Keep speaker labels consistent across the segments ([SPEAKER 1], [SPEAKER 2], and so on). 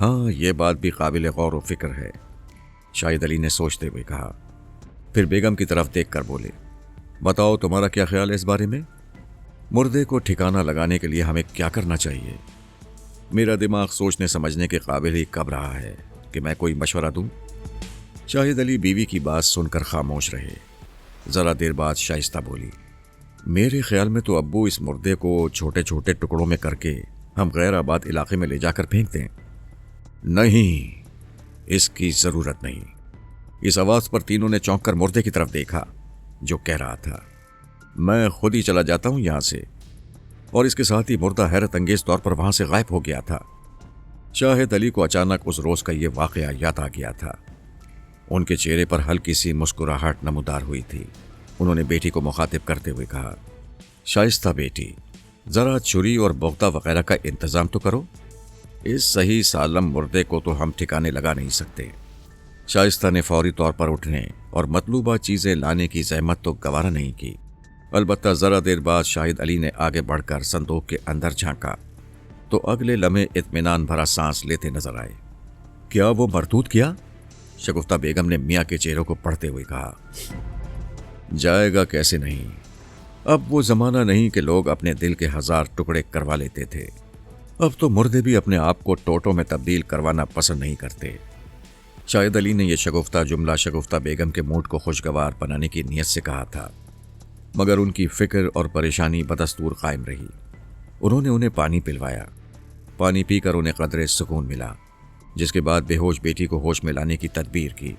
[SPEAKER 1] ہاں یہ بات بھی قابل غور و فکر ہے، شاہد علی نے سوچتے ہوئے کہا۔ پھر بیگم کی طرف دیکھ کر بولے، بتاؤ تمہارا کیا خیال ہے اس بارے میں؟ مردے کو ٹھکانہ لگانے کے لیے ہمیں کیا کرنا چاہیے؟ میرا دماغ سوچنے سمجھنے کے قابل ہی کب رہا ہے کہ میں کوئی مشورہ دوں؟ شاہد علی بیوی کی بات سن کر خاموش رہے۔ ذرا دیر بعد شائستہ بولی، میرے خیال میں تو ابو اس مردے کو چھوٹے چھوٹے ٹکڑوں میں کر کے ہم غیر آباد علاقے میں لے جا کر پھینک دیں۔ نہیں، اس کی ضرورت نہیں۔ اس آواز پر تینوں نے چونک کر مردے کی طرف دیکھا جو کہہ رہا تھا، میں خود ہی چلا جاتا ہوں یہاں سے، اور اس کے ساتھ ہی مردہ حیرت انگیز طور پر وہاں سے غائب ہو گیا تھا۔ شاہد علی کو اچانک اس روز کا یہ واقعہ یاد آ گیا تھا۔ ان کے چہرے پر ہلکی سی مسکراہٹ نمودار ہوئی تھی۔ انہوں نے بیٹی کو مخاطب کرتے ہوئے کہا، شائستہ بیٹی، ذرا چھری اور بوقتا وغیرہ کا انتظام تو کرو، اس صحیح سالم مردے کو تو ہم ٹھکانے لگا نہیں سکتے۔ شائستہ نے فوری طور پر اٹھنے اور مطلوبہ چیزیں لانے کی زحمت تو گوارا نہیں کی۔ البتہ ذرا دیر بعد شاہد علی نے آگے بڑھ کر صندوق کے اندر جھانکا تو اگلے لمحے اطمینان بھرا سانس لیتے نظر آئے۔ کیا وہ مردود کیا؟ شگفتہ بیگم نے میاں کے چہرے کو پڑھتے ہوئے کہا۔ جائے گا کیسے نہیں، اب وہ زمانہ نہیں کہ لوگ اپنے دل کے 1000 ٹکڑے کروا لیتے تھے۔ اب تو مردے بھی اپنے آپ کو ٹوٹوں میں تبدیل کروانا پسند نہیں کرتے۔ شاہد علی نے یہ شگفتہ جملہ شگفتہ بیگم کے موڈ کو خوشگوار بنانے کی نیت سے کہا تھا، مگر ان کی فکر اور پریشانی بدستور قائم رہی۔ انہوں نے انہیں پانی پلوایا۔ پانی پی کر انہیں قدرے سکون ملا، جس کے بعد بے ہوش بیٹی کو ہوش میں لانے کی تدبیر کی۔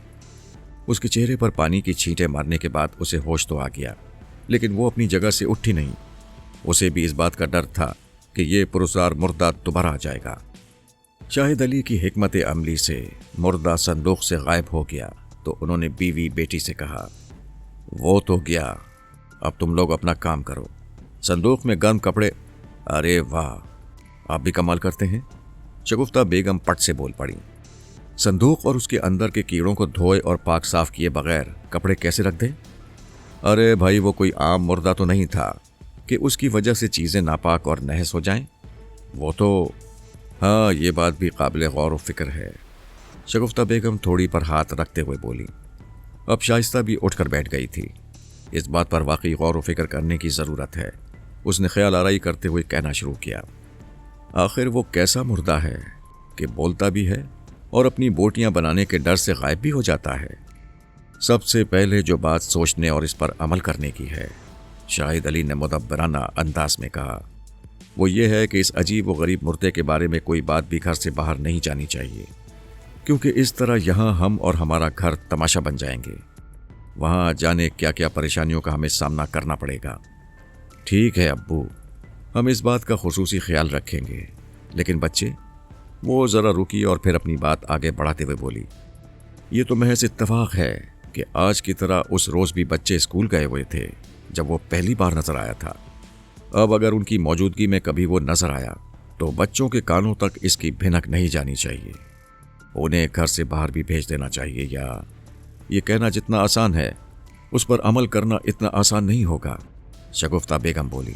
[SPEAKER 1] اس کے چہرے پر پانی کی چھینٹیں مارنے کے بعد اسے ہوش تو آ گیا، لیکن وہ اپنی جگہ سے اٹھی نہیں۔ اسے بھی اس بات کا ڈر تھا کہ یہ پراسرار مردہ دوبارہ آ جائے گا۔ شاہد علی کی حکمت عملی سے مردہ صندوق سے غائب ہو گیا تو انہوں نے بیوی بیٹی سے کہا، وہ تو گیا، اب تم لوگ اپنا کام کرو۔ صندوق میں گرم کپڑے، ارے واہ، آپ بھی کمال کرتے ہیں، شگفتہ بیگم پٹ سے بول پڑی۔ صندوق اور اس کے اندر کے کیڑوں کو دھوئے اور پاک صاف کیے بغیر کپڑے کیسے رکھ دیں؟ ارے بھائی، وہ کوئی عام مردہ تو نہیں تھا کہ اس کی وجہ سے چیزیں ناپاک اور نحس ہو جائیں۔ وہ تو، ہاں یہ بات بھی قابل غور و فکر ہے، شگفتہ بیگم تھوڑی پر ہاتھ رکھتے ہوئے بولی۔ اب شائستہ بھی اٹھ کر بیٹھ گئی تھی۔ اس بات پر واقعی غور و فکر کرنے کی ضرورت ہے، اس نے خیال آرائی کرتے ہوئے کہنا شروع کیا۔ آخر وہ کیسا مردہ ہے کہ بولتا بھی ہے اور اپنی بوٹیاں بنانے کے ڈر سے غائب بھی ہو جاتا ہے؟ سب سے پہلے جو بات سوچنے اور اس پر عمل کرنے کی ہے، شاہد علی نے مدبرانہ انداز میں کہا، وہ یہ ہے کہ اس عجیب و غریب مردے کے بارے میں کوئی بات بھی گھر سے باہر نہیں جانی چاہیے، کیونکہ اس طرح یہاں ہم اور ہمارا گھر تماشا بن جائیں گے۔ وہاں جانے کیا کیا پریشانیوں کا ہمیں سامنا کرنا پڑے گا۔ ٹھیک ہے ابو، ہم اس بات کا خصوصی خیال رکھیں گے، لیکن بچے، وہ ذرا رکی اور پھر اپنی بات آگے بڑھاتے ہوئے بولی، یہ تو محض اتفاق ہے کہ آج کی طرح اس روز بھی بچے اسکول گئے ہوئے تھے جب وہ پہلی بار نظر آیا تھا۔ اب اگر ان کی موجودگی میں کبھی وہ نظر آیا تو بچوں کے کانوں تک اس کی بھنک نہیں جانی چاہیے، انہیں گھر سے باہر بھی بھیج دینا چاہیے، یا یہ کہنا جتنا آسان ہے اس پر عمل کرنا اتنا آسان نہیں ہوگا۔ شگفتہ بیگم بولی،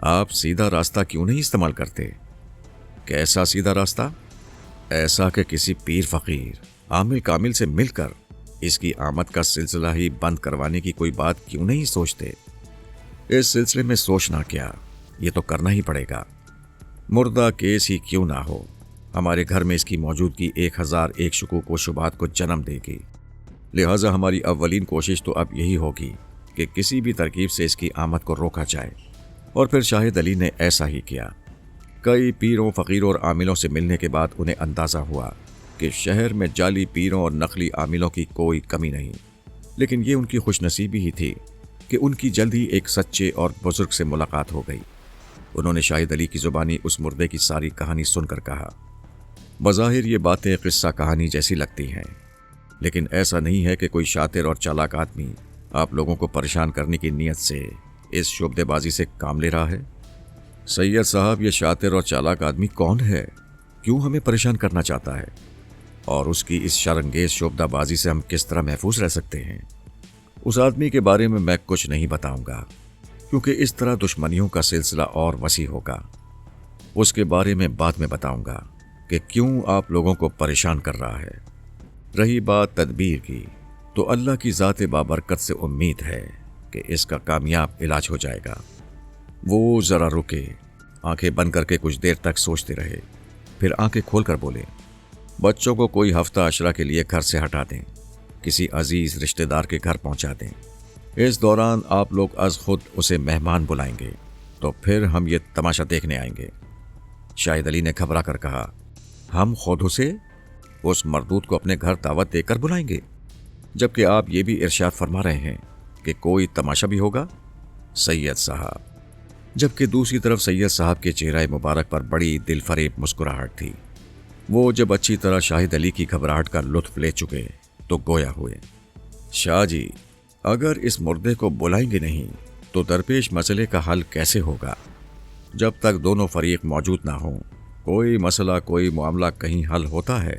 [SPEAKER 1] آپ سیدھا راستہ کیوں نہیں استعمال کرتے؟ کیسا سیدھا راستہ؟ ایسا کہ کسی پیر فقیر عامل کامل سے مل کر اس کی آمد کا سلسلہ ہی بند کروانے کی کوئی بات کیوں نہیں سوچتے؟ اس سلسلے میں سوچنا کیا، یہ تو کرنا ہی پڑے گا۔ مردہ کیس ہی کیوں نہ ہو، ہمارے گھر میں اس کی موجودگی 1001 شکوک و شبہات کو جنم دے گی، لہٰذا ہماری اولین کوشش تو اب یہی ہوگی کہ کسی بھی ترکیب سے اس کی آمد کو روکا جائے، اور پھر شاہد علی نے ایسا ہی کیا۔ کئی پیروں، فقیروں اور عاملوں سے ملنے کے بعد انہیں اندازہ ہوا کہ شہر میں جعلی پیروں اور نقلی عاملوں کی کوئی کمی نہیں، لیکن یہ ان کی خوش نصیبی ہی تھی کہ ان کی جلد ہی ایک سچے اور بزرگ سے ملاقات ہو گئی۔ انہوں نے شاہد علی کی زبانی اس مردے کی ساری کہانی سن کر کہا، بظاہر یہ باتیں قصہ کہانی جیسی لگتی ہیں، لیکن ایسا نہیں ہے کہ کوئی شاطر اور چالاک آدمی آپ لوگوں کو پریشان کرنے کی نیت سے اس شعبدے بازی سے کام لے رہا ہے۔ سید صاحب، یہ شاطر اور چالاک آدمی کون ہے؟ کیوں ہمیں پریشان کرنا چاہتا ہے؟ اور اس کی اس شرانگیز شعبدہ بازی سے ہم کس طرح محفوظ رہ سکتے ہیں؟ اس آدمی کے بارے میں کچھ نہیں بتاؤں گا، کیونکہ اس طرح دشمنیوں کا سلسلہ اور وسیع ہوگا۔ اس کے بارے میں بعد میں بتاؤں گا، کہ کیوں آپ لوگوں کو پریشان کر رہا ہے۔ رہی بات تدبیر کی تو اللہ کی ذات بابرکت سے امید ہے کہ اس کا کامیاب علاج ہو جائے گا۔ وہ ذرا رکے، آنکھیں بند کر کے کچھ دیر تک سوچتے رہے، پھر آنکھیں کھول کر بولے، بچوں کو کوئی ہفتہ عشرہ کے لیے گھر سے ہٹا دیں، کسی عزیز رشتہ دار کے گھر پہنچا دیں۔ اس دوران آپ لوگ از خود اسے مہمان بلائیں گے تو پھر ہم یہ تماشا دیکھنے آئیں گے۔ شاہد علی نے گھبرا کر کہا، ہم خود اسے اس مردود کو اپنے گھر دعوت دے کر بلائیں گے، جبکہ آپ یہ بھی ارشاد فرما رہے ہیں کہ کوئی تماشا بھی ہوگا؟ سید صاحب، جبکہ دوسری طرف سید صاحب کے چہرہ مبارک پر بڑی دل فریب مسکراہٹ تھی۔ وہ جب اچھی طرح شاہد علی کی گھبراہٹ کا لطف لے چکے تو گویا ہوئے، شاہ جی، اگر اس مردے کو بلائیں گے نہیں تو درپیش مسئلے کا حل کیسے ہوگا؟ جب تک دونوں فریق موجود نہ ہوں کوئی مسئلہ کوئی معاملہ کہیں حل ہوتا ہے؟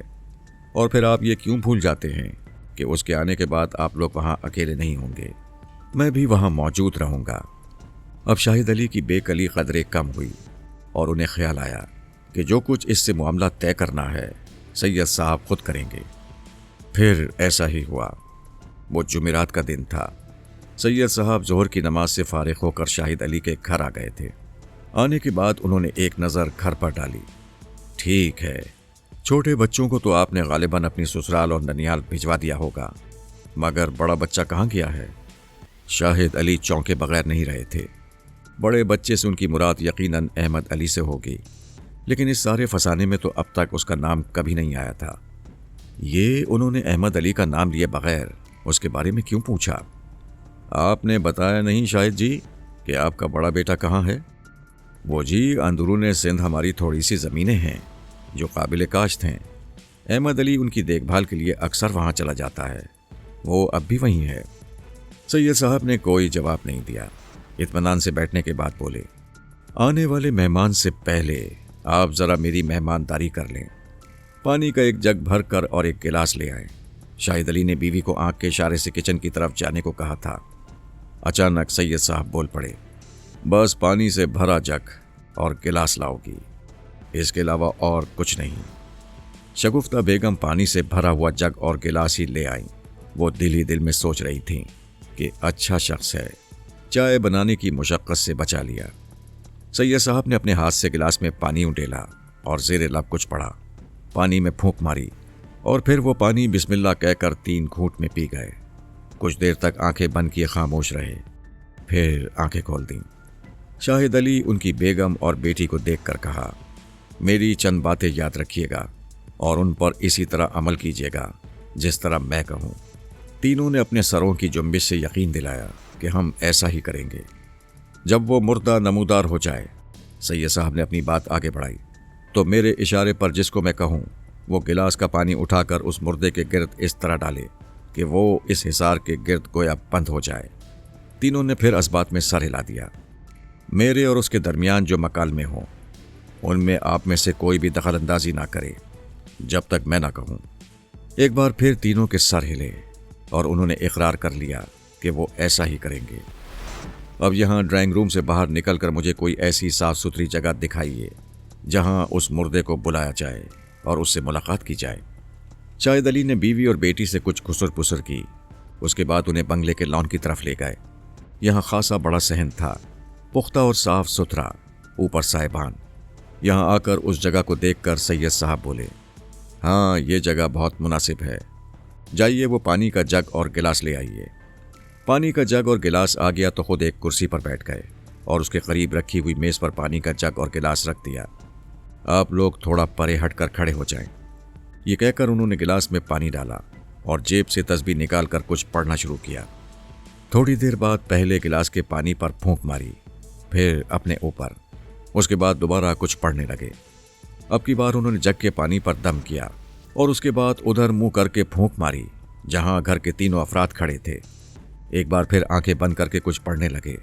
[SPEAKER 1] اور پھر آپ یہ کیوں بھول جاتے ہیں کہ اس کے آنے کے بعد آپ لوگ وہاں اکیلے نہیں ہوں گے، میں بھی وہاں موجود رہوں گا۔ اب شاہد علی کی بے کلی قدرے کم ہوئی اور انہیں خیال آیا کہ جو کچھ اس سے معاملہ طے کرنا ہے سید صاحب خود کریں گے۔ پھر ایسا ہی ہوا۔ وہ جمعرات کا دن تھا۔ سید صاحب ظہر کی نماز سے فارغ ہو کر شاہد علی کے گھر آ گئے تھے۔ آنے کے بعد انہوں نے ایک نظر گھر پر ڈالی۔ ٹھیک ہے، چھوٹے بچوں کو تو آپ نے غالباً اپنی سسرال اور ننیال بھجوا دیا ہوگا، مگر بڑا بچہ کہاں گیا ہے؟ شاہد علی چونکے بغیر نہیں رہے تھے۔ بڑے بچے سے ان کی مراد یقیناً احمد علی سے ہوگی، لیکن اس سارے فسانے میں تو اب تک اس کا نام کبھی نہیں آیا تھا۔ یہ انہوں نے احمد علی کا نام لیے بغیر اس کے بارے میں کیوں پوچھا؟ آپ نے بتایا نہیں شاہد جی کہ آپ کا بڑا بیٹا کہاں ہے؟ وہ جی، اندرون سندھ ہماری تھوڑی سی زمینیں ہیں جو قابل کاشت ہیں۔ احمد علی ان کی دیکھ بھال کے لیے اکثر وہاں چلا جاتا ہے، وہ اب بھی وہیں ہے۔ سید صاحب نے کوئی جواب نہیں دیا۔ اطمینان سے بیٹھنے کے بعد بولے، آنے والے مہمان سے پہلے آپ ذرا میری مہمانداری کر لیں، پانی کا ایک جگ بھر کر اور ایک گلاس لے آئیں۔ شاہد علی نے بیوی کو آنکھ کے اشارے سے کچن کی طرف جانے کو کہا تھا۔ اچانک سید صاحب بول پڑے، بس پانی سے بھرا جگ اور گلاس لاؤ گی، اس کے علاوہ اور کچھ نہیں۔ شگفتہ بیگم پانی سے بھرا ہوا جگ اور گلاس ہی لے آئیں۔ وہ دل ہی دل میں سوچ رہی تھیں کہ اچھا شخص ہے، چائے بنانے کی مشقت سے بچا لیا۔ سید صاحب نے اپنے ہاتھ سے گلاس میں پانی اڈیلا اور زیر لب کچھ پڑا، پانی میں پھونک ماری اور پھر وہ پانی بسم اللہ کہہ کر 3 گھونٹ میں پی گئے۔ کچھ دیر تک آنکھیں بند کیے خاموش رہے، پھر آنکھیں کھول دیں۔ شاہد علی ان کی بیگم اور بیٹی کو دیکھ کر کہا، میری چند باتیں یاد رکھیے گا اور ان پر اسی طرح عمل کیجیے گا جس طرح میں کہوں۔ تینوں نے اپنے سروں کی جنبش سے یقین دلایا کہ ہم ایسا ہی کریں گے۔ جب وہ مردہ نمودار ہو جائے، سید صاحب نے اپنی بات آگے بڑھائی، تو میرے اشارے پر جس کو میں کہوں وہ گلاس کا پانی اٹھا کر اس مردے کے گرد اس طرح ڈالے کہ وہ اس حصار کے گرد گویا بند ہو جائے۔ تینوں نے پھر اس بات میں سر ہلا دیا۔ میرے اور اس کے درمیان جو مکالمے ہوں ان میں آپ میں سے کوئی بھی دخل اندازی نہ کرے جب تک میں نہ کہوں۔ ایک بار پھر تینوں کے سر ہلے اور انہوں نے اقرار کر لیا کہ وہ ایسا ہی کریں گے۔ اب یہاں ڈرائنگ روم سے باہر نکل کر مجھے کوئی ایسی صاف ستھری جگہ دکھائیے جہاں اس مردے کو بلایا جائے اور اس سے ملاقات کی جائے۔ شاہد علی نے بیوی اور بیٹی سے کچھ گھسر پسر کی، اس کے بعد انہیں بنگلے کے لان کی طرف لے گئے۔ یہاں خاصا بڑا صحن تھا، پختہ اور صاف ستھرا، اوپر سائبان۔ یہاں آ کر اس جگہ کو دیکھ کر سید صاحب بولے، ہاں یہ جگہ بہت مناسب ہے، جائیے وہ پانی کا جگ اور گلاس لے آئیے۔ پانی کا جگ اور گلاس آ گیا تو خود ایک کرسی پر بیٹھ گئے اور اس کے قریب رکھی ہوئی میز پر پانی کا جگ اور گلاس رکھ دیا۔ آپ لوگ تھوڑا پرے ہٹ کر کھڑے ہو جائیں، یہ کہہ کر انہوں نے گلاس میں پانی ڈالا اور جیب سے تسبیح نکال کر کچھ پڑھنا شروع کیا۔ تھوڑی دیر بعد پہلے گلاس کے پانی پر پھونک ماری، پھر اپنے اوپر، اس کے بعد دوبارہ کچھ پڑھنے لگے۔ اب کی بار انہوں نے جگ کے پانی پر دم کیا اور اس کے بعد ادھر منہ کر کے پھونک ماری جہاں گھر کے تینوں افراد کھڑے تھے۔ ایک بار پھر آنکھیں بند کر کے کچھ پڑھنے لگے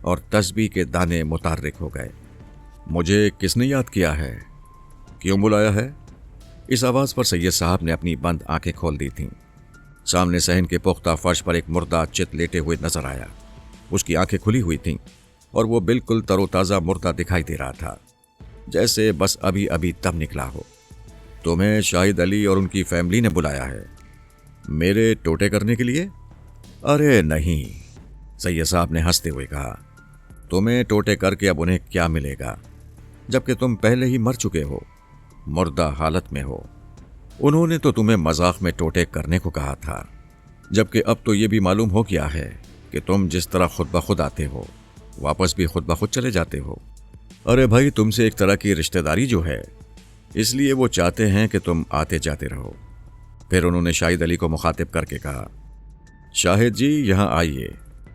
[SPEAKER 1] اور تسبیح کے دانے متحرک ہو گئے۔ مجھے کس نے یاد کیا ہے؟ کیوں بلایا ہے؟ اس آواز پر سید صاحب نے اپنی بند آنکھیں کھول دی تھیں۔ سامنے صحن کے پختہ فرش پر ایک مردہ چت لیٹے ہوئے نظر آیا۔ اس کی آنکھیں کھلی ہوئی تھیں اور وہ بالکل تر و تازہ مردہ دکھائی دے رہا تھا، جیسے بس ابھی ابھی دم نکلا ہو۔ تمہیں شاہد علی اور ان کی فیملی نے بلایا ہے میرے ٹوٹے کرنے کے لیے؟ ارے نہیں، سید صاحب نے ہنستے ہوئے کہا، تمہیں ٹوٹے کر کے اب انہیں کیا ملے گا جبکہ تم پہلے ہی مر چکے ہو، مردہ حالت میں ہو۔ انہوں نے تو تمہیں مذاق میں ٹوٹے کرنے کو کہا تھا، جبکہ اب تو یہ بھی معلوم ہو گیا ہے کہ تم جس طرح خود بخود آتے ہو واپس بھی خود بخود چلے جاتے ہو۔ ارے بھائی، تم سے ایک طرح کی رشتہ داری جو ہے، اس لیے وہ چاہتے ہیں کہ تم آتے جاتے رہو۔ پھر انہوں نے شاہد علی کو مخاطب کر کے کہا، شاہد جی یہاں آئیے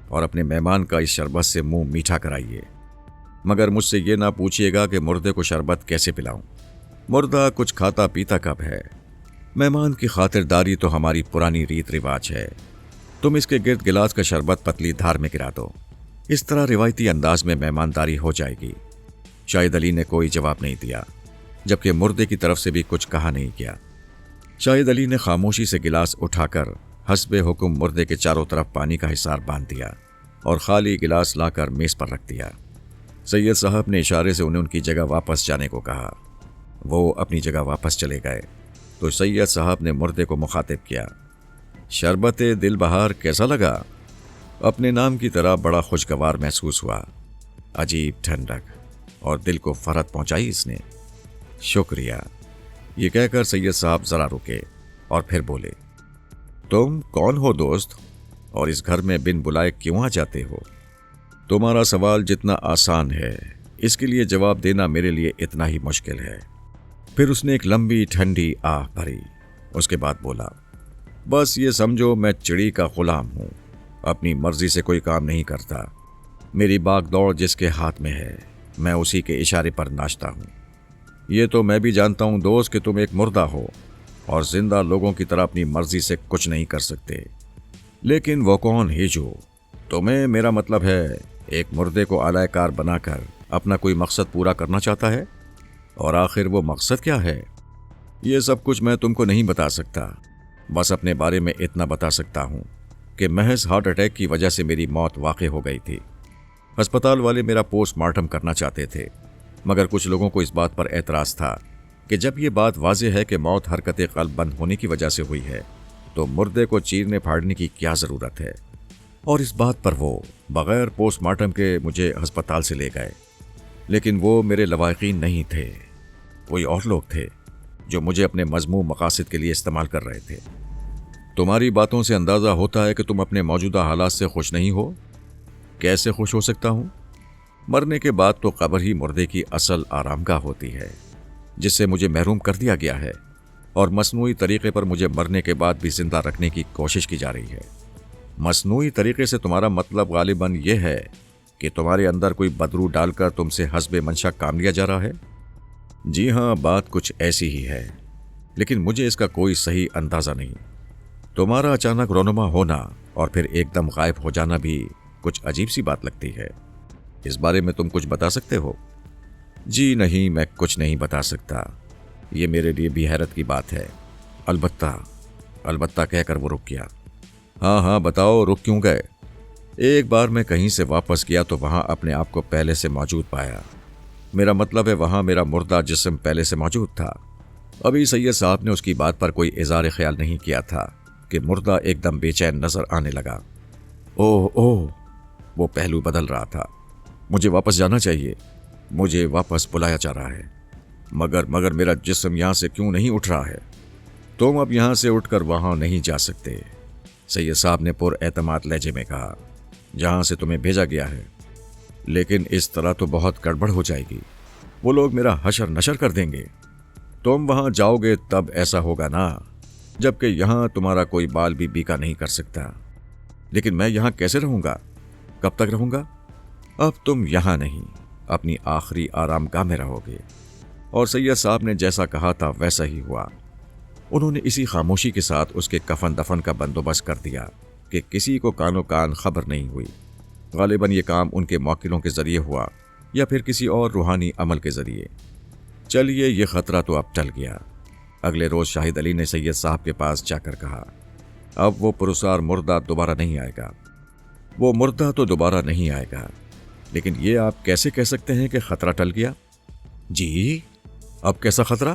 [SPEAKER 1] اور اپنے مہمان کا اس شربت سے منہ میٹھا کرائیے، مگر مجھ سے یہ نہ پوچھیے گا کہ مردے کو شربت کیسے پلاؤں۔ مردہ کچھ کھاتا پیتا کب ہے؟ مہمان کی خاطرداری تو ہماری پرانی ریت رواج ہے۔ تم اس کے گرد گلاس کا شربت پتلی دھار میں گرا دو، اس طرح روایتی انداز میں مہمانداری ہو جائے گی۔ شاہد علی نے کوئی جواب نہیں دیا، جبکہ مردے کی طرف سے بھی کچھ کہا نہیں گیا۔ شاہد علی نے خاموشی سے گلاس اٹھا کر حسب حکم مردے کے چاروں طرف پانی کا حصار باندھ دیا اور خالی گلاس لا کر میز پر رکھ دیا۔ سید صاحب نے اشارے سے انہیں ان کی جگہ واپس جانے کو کہا۔ وہ اپنی جگہ واپس چلے گئے تو سید صاحب نے مردے کو مخاطب کیا، شربت دل بہار کیسا لگا؟ اپنے نام کی طرح بڑا خوشگوار محسوس ہوا، عجیب ٹھنڈک اور دل کو فرحت پہنچائی اس نے۔ شکریہ، یہ کہہ کر سید صاحب ذرا رکے اور پھر بولے، تم کون ہو دوست، اور اس گھر میں بن بلائے کیوں آ جاتے ہو؟ تمہارا سوال جتنا آسان ہے اس کے لیے جواب دینا میرے لیے اتنا ہی مشکل ہے۔ پھر اس نے ایک لمبی ٹھنڈی آہ بھری، اس کے بعد بولا، بس یہ سمجھو میں چڑی کا غلام ہوں، اپنی مرضی سے کوئی کام نہیں کرتا۔ میری باغ دوڑ جس کے ہاتھ میں ہے میں اسی کے اشارے پر ناچتا ہوں۔ یہ تو میں بھی جانتا ہوں دوست کہ تم ایک مردہ ہو اور زندہ لوگوں کی طرح اپنی مرضی سے کچھ نہیں کر سکتے، لیکن وہ کون ہی جو تمہیں، میرا مطلب ہے ایک مردے کو آلائے کار بنا کر اپنا کوئی مقصد پورا کرنا چاہتا ہے؟ اور آخر وہ مقصد کیا ہے؟ یہ سب کچھ میں تم کو نہیں بتا سکتا، بس اپنے بارے میں اتنا بتا سکتا ہوں کہ محض ہارٹ اٹیک کی وجہ سے میری موت واقع ہو گئی تھی۔ ہسپتال والے میرا پوسٹ مارٹم کرنا چاہتے تھے، مگر کچھ لوگوں کو اس بات پر اعتراض تھا کہ جب یہ بات واضح ہے کہ موت حرکت قلب بند ہونے کی وجہ سے ہوئی ہے تو مردے کو چیرنے پھاڑنے کی کیا ضرورت ہے، اور اس بات پر وہ بغیر پوسٹ مارٹم کے مجھے ہسپتال سے لے گئے۔ لیکن وہ میرے لواحقین نہیں تھے، کوئی اور لوگ تھے جو مجھے اپنے مذموم مقاصد کے لیے استعمال کر رہے تھے۔ تمہاری باتوں سے اندازہ ہوتا ہے کہ تم اپنے موجودہ حالات سے خوش نہیں ہو۔ کیسے خوش ہو سکتا ہوں؟ مرنے کے بعد تو قبر ہی مردے کی اصل آرام گاہ ہوتی ہے، جس سے مجھے محروم کر دیا گیا ہے، اور مصنوعی طریقے پر مجھے مرنے کے بعد بھی زندہ رکھنے کی کوشش کی جا رہی ہے۔ مصنوعی طریقے سے تمہارا مطلب غالباً یہ ہے کہ تمہارے اندر کوئی بدرو ڈال کر تم سے حسب منشا کام لیا جا رہا ہے؟ جی ہاں، بات کچھ ایسی ہی ہے، لیکن مجھے اس کا کوئی صحیح اندازہ نہیں۔ تمہارا اچانک رونما ہونا اور پھر ایک دم غائب ہو جانا بھی کچھ عجیب سی بات لگتی ہے۔ اس بارے میں تم کچھ بتا سکتے ہو؟ جی نہیں، میں کچھ نہیں بتا سکتا، یہ میرے لیے بھی حیرت کی بات ہے۔ البتہ کہہ کر وہ رک گیا۔ ہاں بتاؤ، رک کیوں گئے؟ ایک بار میں کہیں سے واپس گیا تو وہاں اپنے آپ کو پہلے سے موجود پایا۔ میرا مطلب ہے وہاں میرا مردہ جسم پہلے سے موجود تھا۔ ابھی سید صاحب نے اس کی بات پر کوئی اظہار خیال نہیں کیا تھا کہ مردہ ایک دم بے چین نظر آنے لگا۔ اوہ، وہ پہلو بدل رہا تھا۔ مجھے واپس جانا چاہیے، مجھے واپس بلایا جا رہا ہے، مگر میرا جسم یہاں سے کیوں نہیں اٹھ رہا ہے؟ تم اب یہاں سے اٹھ کر وہاں نہیں جا سکتے، سید صاحب نے پر اعتماد لہجے میں کہا، جہاں سے تمہیں بھیجا گیا ہے۔ لیکن اس طرح تو بہت گڑبڑ ہو جائے گی، وہ لوگ میرا حشر نشر کر دیں گے۔ تم وہاں جاؤ گے تب ایسا ہوگا نا، جبکہ یہاں تمہارا کوئی بال بھی بیکا نہیں کر سکتا۔ لیکن میں یہاں کیسے رہوں گا؟ کب تک رہوں گا؟ اب تم یہاں نہیں، اپنی آخری آرام گاہ میں رہو گے۔ اور سید صاحب نے جیسا کہا تھا ویسا ہی ہوا۔ انہوں نے اسی خاموشی کے ساتھ اس کے کفن دفن کا بندوبست کر دیا کہ کسی کو کانوں کان خبر نہیں ہوئی۔ غالباً یہ کام ان کے موکلوں کے ذریعے ہوا یا پھر کسی اور روحانی عمل کے ذریعے۔ چلیے، یہ خطرہ تو اب ٹل گیا۔ اگلے روز شاہد علی نے سید صاحب کے پاس جا کر کہا، اب وہ پرسار مردہ دوبارہ نہیں آئے گا۔ وہ مردہ تو دوبارہ نہیں آئے گا، لیکن یہ آپ کیسے کہہ سکتے ہیں کہ خطرہ ٹل گیا؟ جی، اب کیسا خطرہ؟